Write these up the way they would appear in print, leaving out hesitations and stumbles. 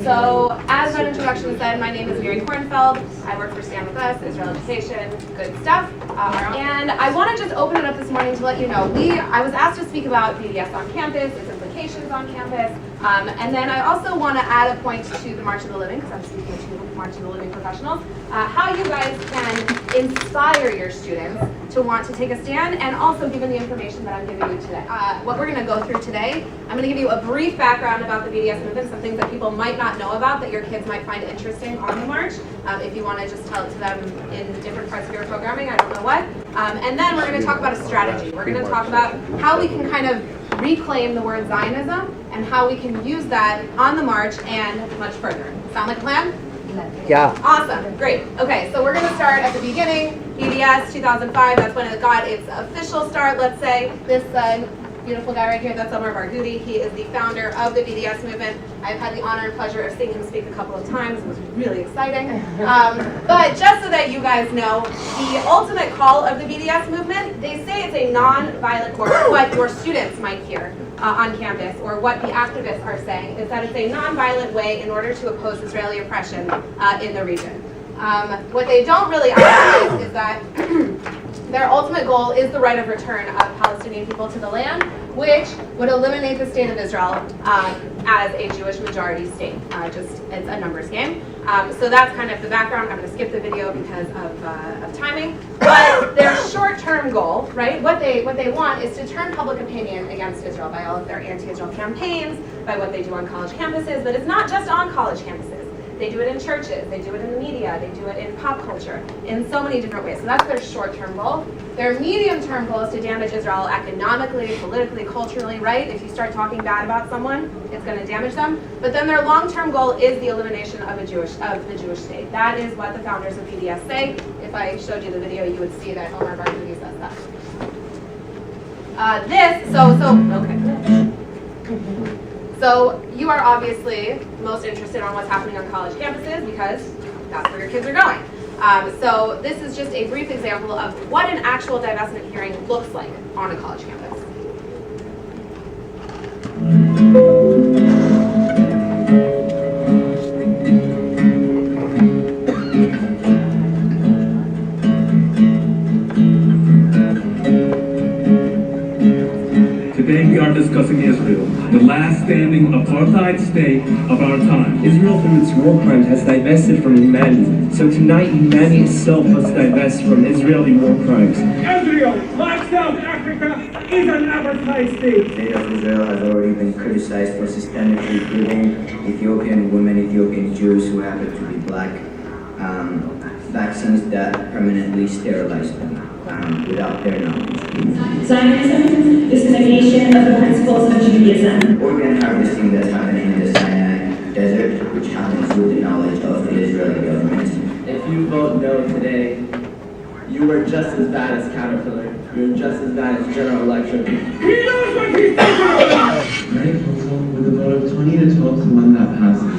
So, as an introduction said, my name is Miri Kornfeld. I work for StandWithUs, Israel Education, good stuff. And I want to just open it up this morning to let you know, I was asked to speak about BDS on campus, its implications on campus, and then I also want to add a point to the March of the Living, because I'm speaking to March of the Living professionals, how you guys can inspire your students to want to take a stand, and also given the information that I'm giving you today. What we're going to go through today, I'm going to give you a brief background about the BDS movement, some things that people might not know about that your kids might find interesting on the march. If you want to just tell it to them in different parts of your programming, I don't know what. And then we're going to talk about a strategy. We're going to talk about how we can kind of reclaim the word Zionism and how we can use that on the march and much further. Sound like a plan? Yeah. Awesome, great. Okay, so we're going to start at the beginning. BDS 2005, that's when it got its official start, let's say. This beautiful guy right here, that's Omar Barghouti. He is the founder of the BDS movement. I've had the honor and pleasure of seeing him speak a couple of times. It was really exciting. But just so that you guys know, the ultimate call of the BDS movement, they say it's a non-violent course. What your students might hear on campus, or what the activists are saying, is that it's a non-violent way in order to oppose Israeli oppression in the region. What they don't really understand is that their ultimate goal is the right of return of Palestinian people to the land, which would eliminate the state of Israel as a Jewish majority state. It's a numbers game. So that's kind of the background. I'm going to skip the video because of timing. But their short-term goal, right, what they want is to turn public opinion against Israel by all of their anti-Israel campaigns, by what they do on college campuses, but it's not just on college campuses. They do it in churches, they do it in the media, they do it in pop culture, in so many different ways. So that's their short-term goal. Their medium-term goal is to damage Israel economically, politically, culturally, right? If you start talking bad about someone, it's going to damage them. But then their long-term goal is the elimination of the Jewish state. That is what the founders of BDS say. If I showed you the video, you would see that Omar Barghouti says that. Okay. So you are obviously most interested on what's happening on college campuses because that's where your kids are going. So this is just a brief example of what an actual divestment hearing looks like on a college campus. Today we are discussing Israel, the last standing apartheid state of our time. Israel, through its war crimes, has divested from humanity. So tonight, humanity itself must divest from Israeli war crimes. Israel, like South Africa, is an apartheid state. The state of Israel has already been criticized for systemically giving Ethiopian women, Ethiopian Jews who happen to be black, vaccines that permanently sterilize them without their knowledge. Zionism is the negation of the principles of Judaism. Organ harvesting that's happening in the Sinai desert, which happens with the knowledge of the Israeli government. If you vote no today, you were just as bad as Caterpillar. You're just as bad as General Electric. He knows what he's talking Right, proposal with a vote of 20 to 12 to 1 that passes.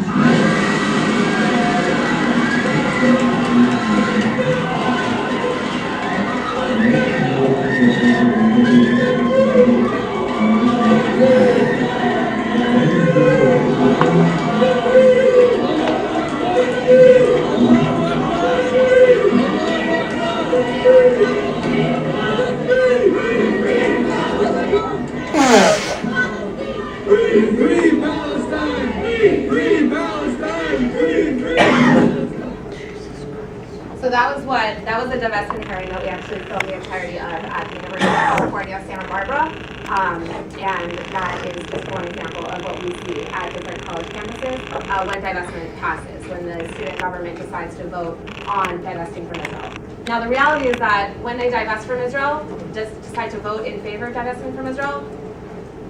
So that was the divestment hearing that we actually filmed the entirety of at the University of California, Santa Barbara. And that is just one example of what we see at different college campuses when divestment passes, when the student government decides to vote on divesting from Israel. Now the reality is that when they divest from Israel, decide to vote in favor of divestment from Israel,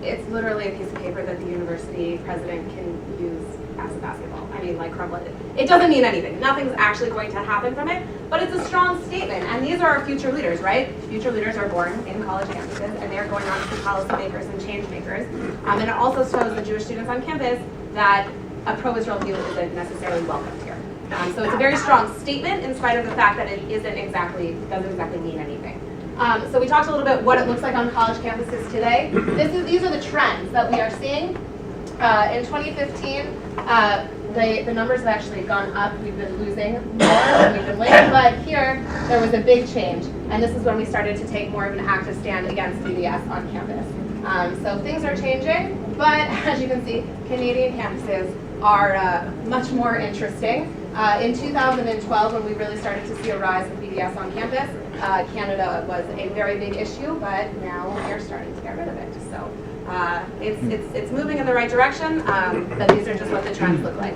it's literally a piece of paper that the university president can use as a basketball. I mean, like, crumble it. It doesn't mean anything. Nothing's actually going to happen from it, but it's a strong statement. And these are our future leaders, right? Future leaders are born in college campuses, and they're going on to be policymakers and change makers. And it also shows the Jewish students on campus that a pro-Israel view isn't necessarily welcomed here. So it's a very strong statement in spite of the fact that it doesn't exactly mean anything. So we talked a little bit what it looks like on college campuses today. These are the trends that we are seeing. In 2015, the numbers have actually gone up. We've been losing more than we've been winning, but here there was a big change, and this is when we started to take more of an active stand against BDS on campus. So things are changing, but as you can see, Canadian campuses are much more interesting. In 2012, when we really started to see a rise of BDS on campus, Canada was a very big issue, but now we're starting to get rid of it. So it's moving in the right direction, but these are just what the trends look like.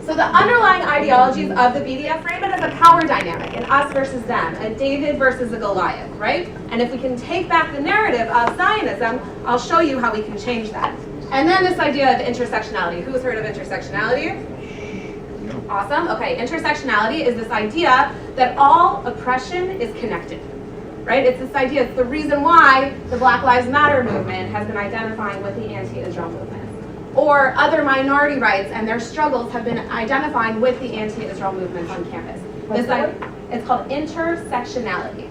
So the underlying ideologies of the BDS frame it as a power dynamic, an us versus them, a David versus a Goliath, right? And if we can take back the narrative of Zionism, I'll show you how we can change that. And then this idea of intersectionality. Who's heard of intersectionality? Awesome. Okay, intersectionality is this idea that all oppression is connected, right? It's this idea, it's the reason why the Black Lives Matter movement has been identifying with the anti-Israel movement. Or other minority rights and their struggles have been identifying with the anti-Israel movements on campus. It's called intersectionality.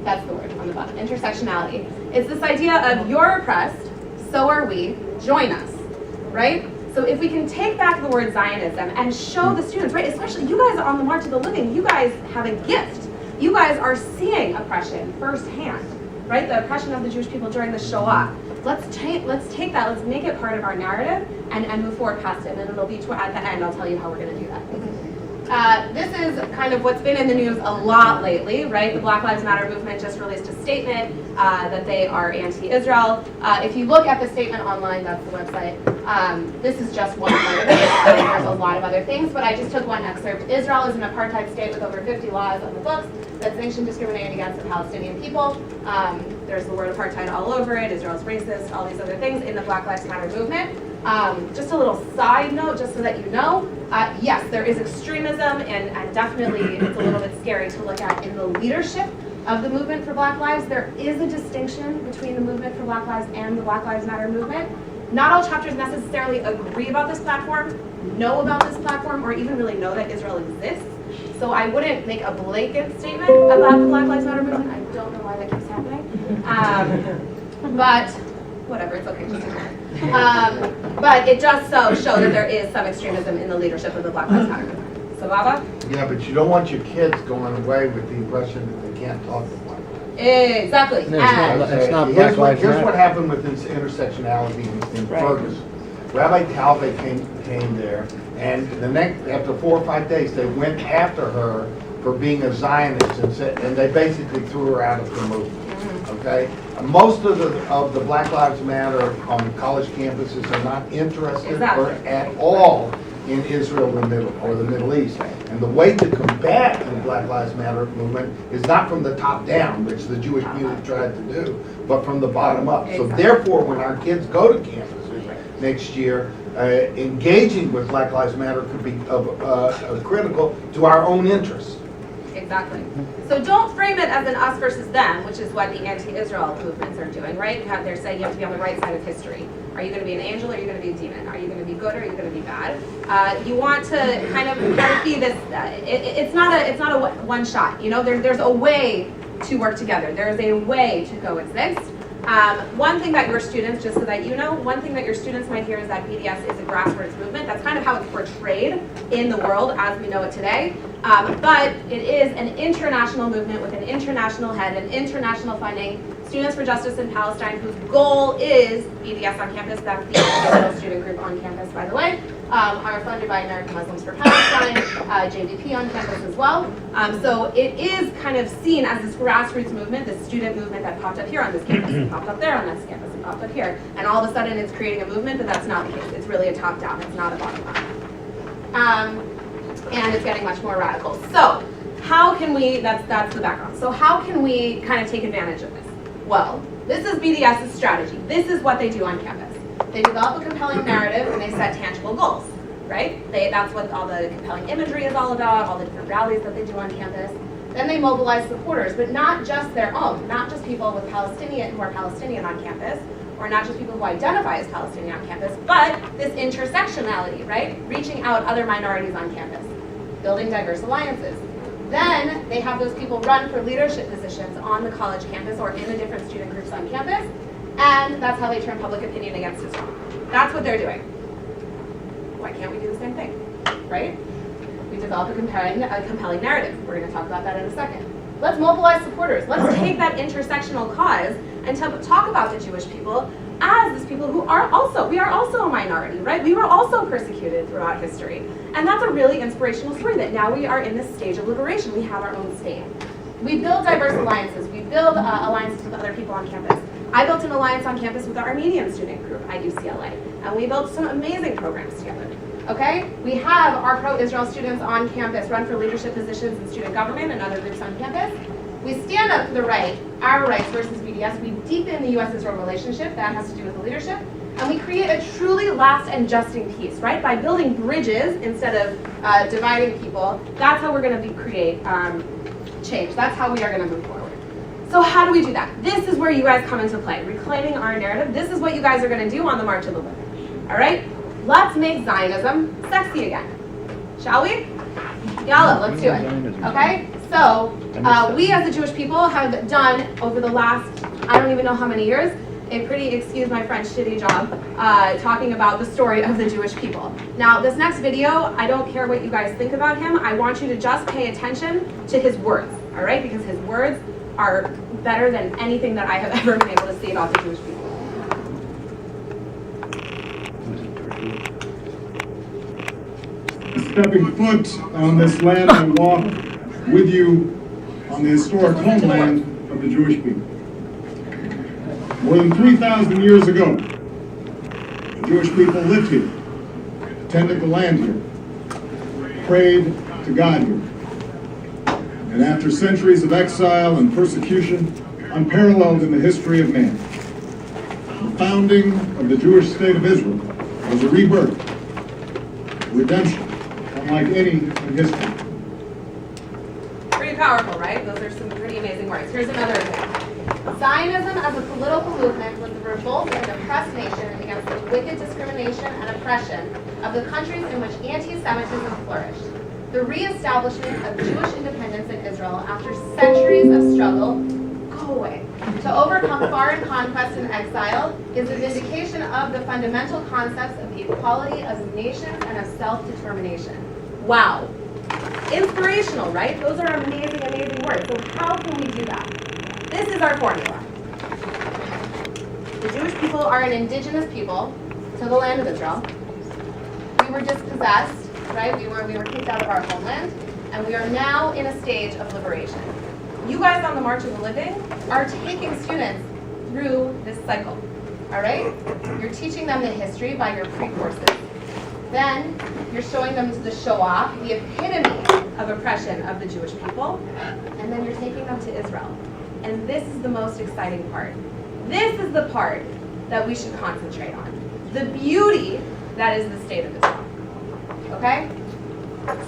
That's the word on the bottom, intersectionality. It's this idea of you're oppressed, so are we, join us, right? So if we can take back the word Zionism and show the students, right, especially you guys on the March of the Living, you guys have a gift. You guys are seeing oppression firsthand, right? The oppression of the Jewish people during the Shoah. Let's take that, let's make it part of our narrative and move forward past it. And it'll be at the end, I'll tell you how we're gonna do that. This is kind of what's been in the news a lot lately, right? The Black Lives Matter movement just released a statement that they are anti-Israel. If you look at the statement online, that's the website. This is just one of them. There's a lot of other things, but I just took one excerpt. Israel is an apartheid state with over 50 laws on the books that sanction discriminating against the Palestinian people. There's the word apartheid all over it. Israel's racist, all these other things in the Black Lives Matter movement. Just a little side note, just so that you know, yes, there is extremism, and definitely it's a little bit scary to look at in the leadership of the movement for Black Lives. There is a distinction between the movement for Black Lives and the Black Lives Matter movement. Not all chapters necessarily agree about this platform, know about this platform, or even really know that Israel exists. So I wouldn't make a blanket statement about the Black Lives Matter movement. I don't know why that keeps happening. But whatever, it's okay, just ignore it. But it does show that there is some extremism in the leadership of the Black Lives Matter movement. So Baba? Yeah, but you don't want your kids going away with the impression that they can't talk to one. Exactly. It's not Here's Black Lives what Matter. happened with this intersectionality in Ferguson. Rabbi Talbot came there, and after 4 or 5 days, they went after her for being a Zionist and they basically threw her out of the movement. Okay, most of the Black Lives Matter on college campuses are not interested or at all in Israel or the Middle East. And the way to combat the Black Lives Matter movement is not from the top down, which the Jewish community tried to do, but from the bottom up. So therefore, when our kids go to campuses next year, engaging with Black Lives Matter could be critical to our own interests. Exactly. So don't frame it as an us versus them, which is what the anti-Israel movements are doing, right? They're saying you have to be on the right side of history. Are you going to be an angel or are you going to be a demon? Are you going to be good or are you going to be bad? You want to kind of be this, it's not a one shot, you know, there's a way to work together. There's a way to coexist. One thing that your students, just so that you know, one thing that your students might hear is that BDS is a grassroots movement. That's kind of how it's portrayed in the world as we know it today. But it is an international movement with an international head, an international funding, Students for Justice in Palestine, whose goal is BDS on campus. That's the official student group on campus, by the way. Are funded by American Muslims for Palestine, JVP on campus as well. So it is kind of seen as this grassroots movement, this student movement that popped up here on this campus, and popped up there on this campus, and popped up here. And all of a sudden it's creating a movement, but that's not the case. It's really a top-down, it's not a bottom-up. And it's getting much more radical. So how can we, that's the background. So how can we kind of take advantage of this? Well, this is BDS's strategy. This is what they do on campus. They develop a compelling narrative and they set tangible goals, right? That's what all the compelling imagery is all about, all the different rallies that they do on campus. Then they mobilize supporters, but not just their own, not just people with who are Palestinian on campus, or not just people who identify as Palestinian on campus, but this intersectionality, right? Reaching out other minorities on campus, building diverse alliances. Then they have those people run for leadership positions on the college campus or in the different student groups on campus, and that's how they turn public opinion against Israel. That's what they're doing. Why can't we do the same thing, right? We develop a compelling narrative. We're going to talk about that in a second. Let's mobilize supporters. Let's take that intersectional cause and talk about the Jewish people as these people who are also, we are also a minority, right? We were also persecuted throughout history. And that's a really inspirational story that now we are in this stage of liberation. We have our own state. We build diverse alliances. We build alliances with other people on campus. I built an alliance on campus with our Armenian student group at UCLA, and we built some amazing programs together. Okay? We have our pro-Israel students on campus run for leadership positions in student government and other groups on campus. We stand up for the right, our rights versus BDS. We deepen the U.S.-Israel relationship. That has to do with the leadership. And we create a truly last and justing peace, right? By building bridges instead of dividing people. That's how we're going to create change. That's how we are going to move forward. So how do we do that? This is where you guys come into play. Reclaiming our narrative. This is what you guys are going to do on the March of the Living. All right? Let's make Zionism sexy again. Shall we? Yalla, let's do it. Okay? So, we as the Jewish people have done, over the last, I don't even know how many years, a pretty, excuse my French, shitty job talking about the story of the Jewish people. Now, this next video, I don't care what you guys think about him. I want you to just pay attention to his words, all right? Because his words are better than anything that I have ever been able to see about the Jewish people. Stepping foot on this land, I walk with you on the historic homeland of the Jewish people. More than 3,000 years ago, the Jewish people lived here, tended the land here, prayed to God here. And after centuries of exile and persecution, unparalleled in the history of man, the founding of the Jewish state of Israel was a rebirth, redemption, unlike any in history. Pretty powerful, right? Those are some pretty amazing words. Here's another example. Zionism as a political movement was the revolt of an oppressed nation against the wicked discrimination and oppression of the countries in which anti-Semitism flourished. The re-establishment of Jewish independence in Israel after centuries of struggle, go away, to overcome foreign conquest and exile is the vindication of the fundamental concepts of the equality of nations and of self-determination. Wow. Inspirational, right? Those are amazing, amazing words. So how can we do that? This is our formula. The Jewish people are an indigenous people to the land of Israel. We were dispossessed, right? We were kicked out of our homeland, and we are now in a stage of liberation. You guys on the March of the Living are taking students through this cycle, all right? You're teaching them the history by your pre-courses. Then you're showing them the Shoah, the epitome of oppression of the Jewish people, and then you're taking them to Israel. And this is the most exciting part. This is the part that we should concentrate on. The beauty that is the state of Israel. Okay?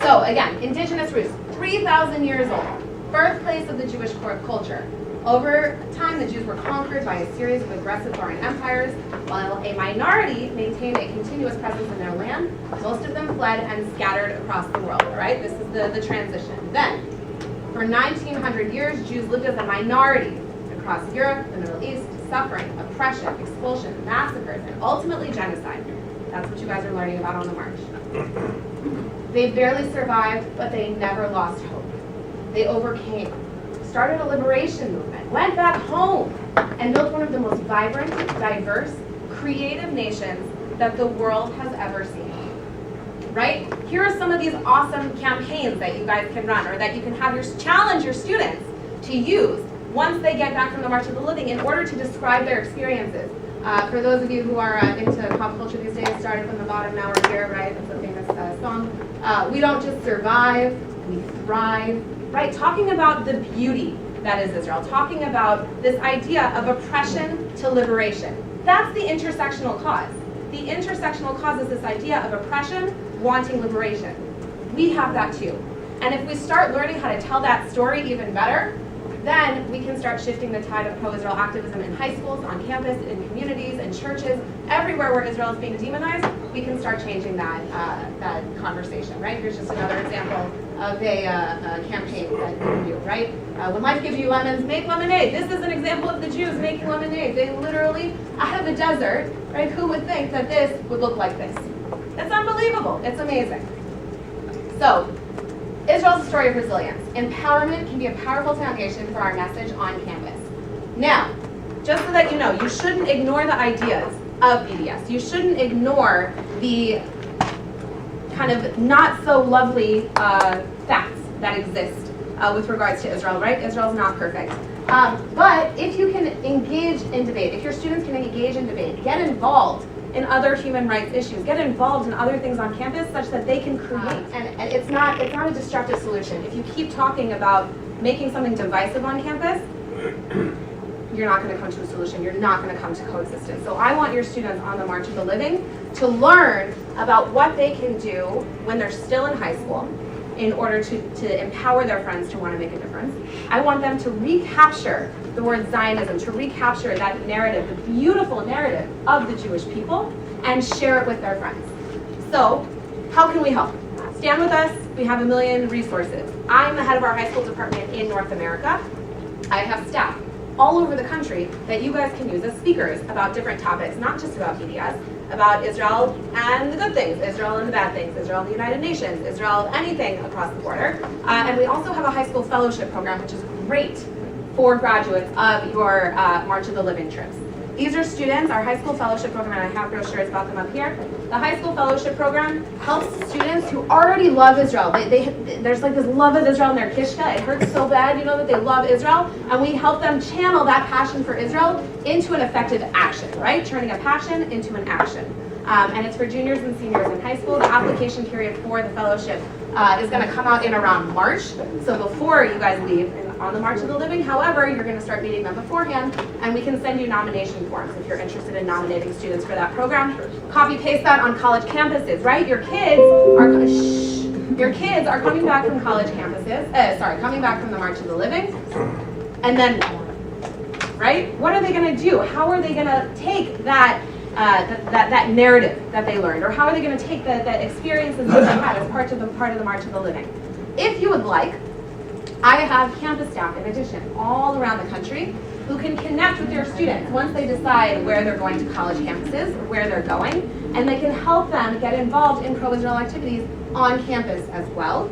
So again, indigenous roots, 3,000 years old, birthplace of the Jewish culture. Over time, the Jews were conquered by a series of aggressive foreign empires, while a minority maintained a continuous presence in their land. Most of them fled and scattered across the world, all right? This is the transition. Then, for 1,900 years, Jews lived as a minority across Europe, the Middle East, suffering, oppression, expulsion, massacres, and ultimately genocide. That's what you guys are learning about on the March. They barely survived, but they never lost hope. They overcame, started a liberation movement, went back home, and built one of the most vibrant, diverse, creative nations that the world has ever seen. Right? Here are some of these awesome campaigns that you guys can run, or that you can have challenge your students to use once they get back from the March of the Living in order to describe their experiences. For those of you who are into pop culture these days, starting from the bottom, now we're here, right? That's a famous song. We don't just survive, we thrive, right? Talking about the beauty that is Israel, talking about this idea of oppression to liberation. That's the intersectional cause. The intersectional cause is this idea of oppression, wanting liberation. We have that too. And if we start learning how to tell that story even better, then we can start shifting the tide of pro-Israel activism in high schools, on campus, in communities, in churches, everywhere where Israel is being demonized, we can start changing that conversation, right? Here's just another example of a campaign that you can do, right? When life gives you lemons, make lemonade. This is an example of the Jews making lemonade. They literally, out of the desert, right? Who would think that this would look like this? It's unbelievable. It's amazing. So, Israel's a story of resilience. Empowerment can be a powerful foundation for our message on campus. Now, just so that you know, you shouldn't ignore the ideas of BDS. You shouldn't ignore the kind of not so lovely facts that exist with regards to Israel, right? Israel's not perfect. But if you can engage in debate, if your students can engage in debate, get involved in other human rights issues, get involved in other things on campus such that they can create. And it's not a destructive solution. If you keep talking about making something divisive on campus, you're not going to come to a solution. You're not going to come to coexistence. So I want your students on the March of the Living to learn about what they can do when they're still in high school in order to empower their friends to want to make a difference. I want them to recapture the word Zionism, to recapture that narrative, the beautiful narrative of the Jewish people, and share it with their friends. So, how can we help? Stand with us. We have a million resources. I'm the head of our high school department in North America. I have staff all over the country that you guys can use as speakers about different topics, not just about BDS, about Israel and the good things, Israel and the bad things, Israel and the United Nations, Israel, anything across the border. And we also have a high school fellowship program, which is great for graduates of your March of the Living trips. These are students, our high school fellowship program, and I have brochures about them up here. The high school fellowship program helps students who already love Israel. There's like this love of Israel in their kishka. It hurts so bad, you know, that they love Israel. And we help them channel that passion for Israel into an effective action, right? Turning a passion into an action. And it's for juniors and seniors in high school. The application period for the fellowship is going to come out in around March. So before you guys leave on the March of the Living. However, you're going to start meeting them beforehand, and we can send you nomination forms if you're interested in nominating students for that program. Copy paste that on college campuses, right? Your kids are coming back from college campuses. Coming back from the March of the Living, and then, right? What are they going to do? How are they going to take that that narrative that they learned, or how are they going to take the experiences that they had as part of the March of the Living? If you would like, I have campus staff in addition all around the country who can connect with their students once they decide where they're going to college campuses, where they're going, and they can help them get involved in pro-Israel activities on campus as well,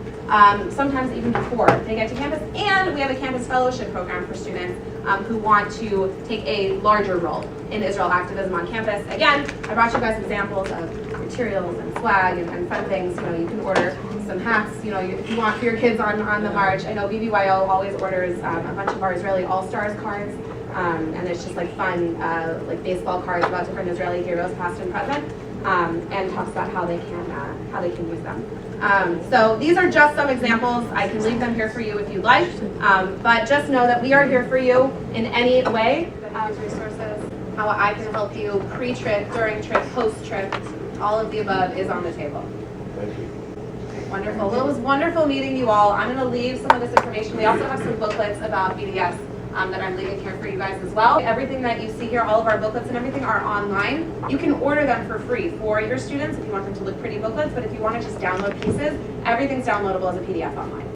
sometimes even before they get to campus. And we have a campus fellowship program for students who want to take a larger role in Israel activism on campus. Again, I brought you guys examples of materials and swag and fun things. You know, you can order some hats, you know, if you want for your kids on the march. I know BBYO always orders a bunch of our Israeli All-Stars cards, and it's just like fun, like baseball cards about different Israeli heroes, past and present, and talks about how they can use them. So these are just some examples. I can leave them here for you if you'd like, but just know that we are here for you in any way. Resources, how I can help you pre-trip, during trip, post-trip, all of the above is on the table. Thank you. Wonderful. Well, it was wonderful meeting you all. I'm going to leave some of this information. We also have some booklets about BDS that I'm leaving here for you guys as well. Everything that you see here, all of our booklets and everything are online. You can order them for free for your students if you want them to look pretty booklets, but if you want to just download pieces, everything's downloadable as a PDF online.